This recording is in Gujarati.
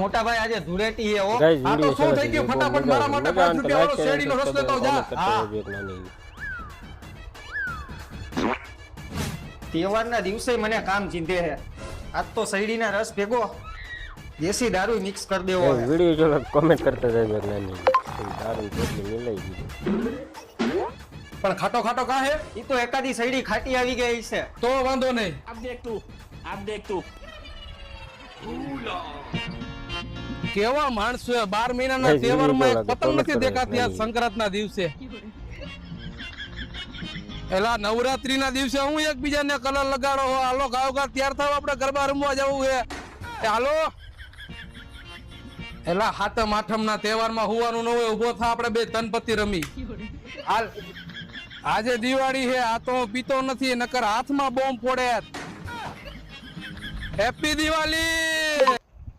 મોટા ભાઈ આજે ધૂળેટી હે હો Guys, આ તો video શું સરસ થઈ છે, ગયું બહુ ફટાફટ મજા મારા માટે આવે. 5 રૂપિયા વાળો મજા આવે, શેરડીનો રસ લેતો જા હા comment કરતા રહેજો, તહેવારના દિવસે મને કામ ચીંધે હે આજ તો શેરડીના રસ ભેગો દેશી દારૂ મિક્સ કરી દેવો હે વિડીયો જો કોમેન્ટ કરતા જાય નાની દારૂ કેટલી મિલાઈ ગઈ પણ ખાટો ખાટો કા હે ઈ તો એકાદી શેરડી ખાટી આવી ગઈ છે તો વાંધો નહીં કેવા માણસો 12 મહિનાના Guys, તહેવારમાં એક video પતંગ લાગે, નથી comment દેખાતી આ કરો. સંક્રાંતના દિવસે નવરાત્રીના દિવસે હું એકબીજાને કલર લગાડો હો હાલો ગાવ ગાવ તૈયાર થાવ આપણે ગરબા રમવા જવું છે હાલો હાતમ આઠમના તહેવારમાં હુવાનું ન હોય ઉભો થા આપણે બે તનપતિ રમી હાલ આજે દિવાળી છે આ તો પીતો નથી નકર હાથમાં બોમ્બ ફોડે હેપી દિવાળી